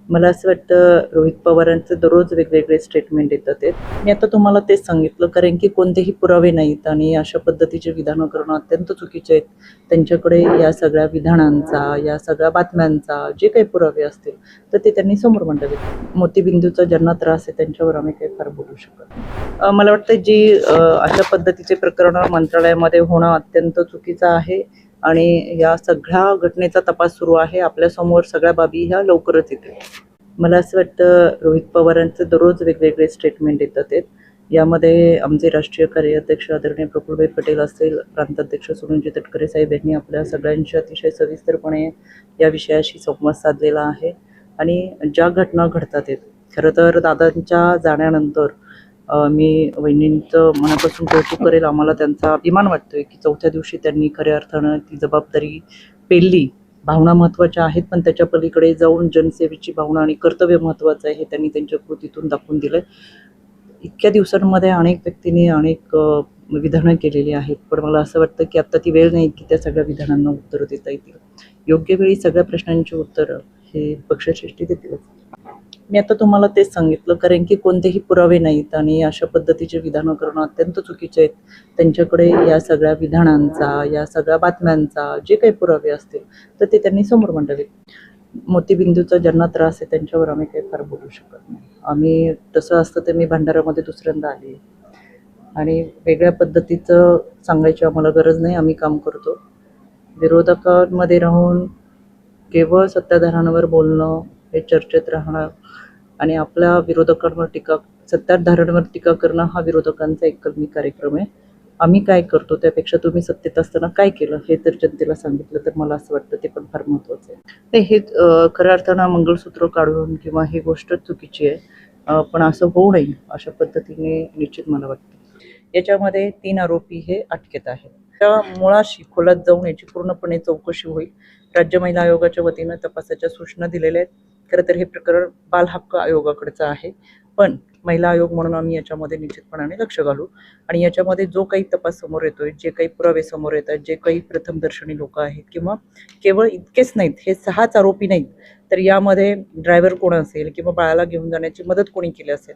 मला असं वाटतं रोहित पवारांचं दररोज वेगवेगळे स्टेटमेंट येतात ते. मी आता तुम्हाला तेच सांगितलं कारण की कोणतेही पुरावे नाहीत आणि अशा पद्धतीचे विधानं करणं अत्यंत चुकीचे आहेत. त्यांच्याकडे या सगळ्या विधानांचा, या सगळ्या बातम्यांचा जे काही पुरावे असतील तर ते त्यांनी समोर मांडावेत. मोतीबिंदूचा ज्यांना त्रास आहे त्यांच्यावर आम्ही काही फार बोलू शकत नाही. मला वाटतं अशा पद्धतीचे प्रकरण मंत्रालयामध्ये होणं अत्यंत चुकीचं आहे आणि या सगळ्या घटनेचा तपास सुरू आहे. आपल्यासमोर सगळ्या बाबी ह्या लवकरच येतील. मला असं वाटतं रोहित पवारांचे दररोज वेगवेगळे स्टेटमेंट येतात आहेत. यामध्ये आमचे राष्ट्रीय कार्याध्यक्ष आदरणीय प्रफुल्लभाई पटेल असेल, प्रांताध्यक्ष सुनीलजी तटकरे साहेब यांनी आपल्या सगळ्यांशी अतिशय सविस्तरपणे या विषयाशी संवाद साधलेला आहे. आणि ज्या घटना घडतात आहेत, खरं तर दादांच्या जाण्यानंतर मी वहिनींचं मनापासून कौतुक करेल. आम्हाला त्यांचा अभिमान वाटतोय की चौथ्या दिवशी त्यांनी खऱ्या अर्थानं ती जबाबदारी पेलली. भावना महत्त्वाच्या आहेत, पण त्याच्या पलीकडे जाऊन जनसेवेची भावना आणि कर्तव्य महत्त्वाचं आहे हे त्यांनी त्यांच्या कृतीतून दाखवून दिलं. इतक्या दिवसांमध्ये अनेक व्यक्तींनी अनेक विधानं केलेली आहेत, पण मला असं वाटतं की आत्ता ती वेळ नाही की त्या सगळ्या विधानांना उत्तरं देता येतील. योग्य वेळी सगळ्या प्रश्नांची उत्तरं हे पक्षश्रेष्ठी देतीलच. मी आता तुम्हाला तेच सांगितलं कारण की कोणतेही पुरावे नाहीत आणि अशा पद्धतीचे विधानं करणं अत्यंत चुकीचे आहेत. त्यांच्याकडे या सगळ्या विधानांचा, या सगळ्या बातम्यांचा जे काही पुरावे असतील तर ते त्यांनी समोर मांडावेत. मोतीबिंदूचा ज्यांना त्रास आहे त्यांच्यावर आम्ही काही फार बोलू शकत नाही. आम्ही तसं असतं तर मी भंडारामध्ये दुसऱ्यांदा आली आणि वेगळ्या पद्धतीचं सांगायची आम्हाला गरज नाही. आम्ही काम करतो. विरोधकांमध्ये राहून केवळ सत्ताधाऱ्यांवर बोलणं हे चर्चेत राहणं आणि आपल्या विरोधकांवर सत्ताधाऱ्यांवर टीका करणं हा विरोधकांचा एक कलमी कार्यक्रम आहे. आम्ही काय करतो त्यापेक्षा तुम्ही सत्तेत असताना काय केलं हे तर जनतेला सांगितलं तर मला असं वाटतं ते पण फार महत्त्वाचं आहे. नाही हे खऱ्या अर्थानं मंगळसूत्र काढून किंवा ही गोष्ट चुकीची आहे. पण असं होऊ नये अशा पद्धतीने निश्चित मला वाटतं. याच्यामध्ये 3 आरोपी हे अटकेत आहेत. त्या मुळाशी खोलात जाऊन याची पूर्णपणे चौकशी होईल. राज्य महिला आयोगाच्या वतीनं तपासाच्या सूचना दिलेल्या आहेत. खरं तर हे प्रकरण बाल हक्क आयोगाकडचं आहे, पण महिला आयोग म्हणून आम्ही याच्यामध्ये निश्चितपणाने लक्ष घालू आणि याच्यामध्ये जो काही तपास समोर येतोय, जे काही पुरावे समोर येतात, जे काही प्रथमदर्शनी लोक आहेत किंवा केवळ इतकेच नाहीत, हे 6च आरोपी नाहीत, तर यामध्ये ड्रायव्हर कोण असेल किंवा बाळाला घेऊन जाण्याची मदत कोणी केली असेल,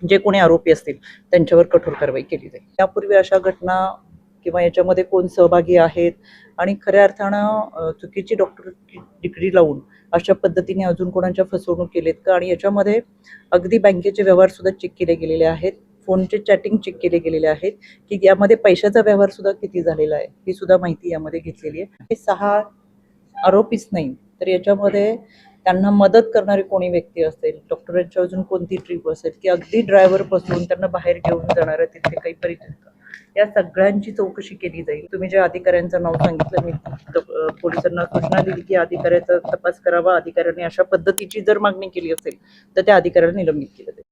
जे कोणी आरोपी असतील त्यांच्यावर कठोर कारवाई केली जाईल. यापूर्वी अशा घटना किंवा याच्यामध्ये कोण सहभागी आहेत आणि खऱ्या अर्थानं चुकीची डॉक्टरची डिग्री लावून अशा पद्धतीने अजून कोणाच्या फसवणूक केलेत का आणि याच्यामध्ये अगदी बँकेचे व्यवहार सुद्धा चेक केले गेलेले आहेत, फोनचे चॅटिंग चेक केले गेलेले आहेत की यामध्ये पैशाचा व्यवहार सुद्धा किती झालेला आहे ही सुद्धा माहिती यामध्ये घेतलेली आहे. हे 6 आरोपीच नाही तर याच्यामध्ये त्यांना मदत करणारी कोणी व्यक्ती असेल, डॉक्टरांची अजून कोणती ट्रीप असेल की अगदी ड्रायव्हर पासून त्यांना बाहेर घेऊन जाणारं तिथे काही परिचित, या सगळ्यांची चौकशी केली जाईल. तुम्ही ज्या अधिकाऱ्यांचं नाव सांगितलं मी पोलिसांना सूचना दिली की अधिकाऱ्याचा तपास करावा. अधिकाऱ्यांनी अशा पद्धतीची जर मागणी केली असेल तर त्या अधिकाऱ्याला निलंबित केलं जाईल.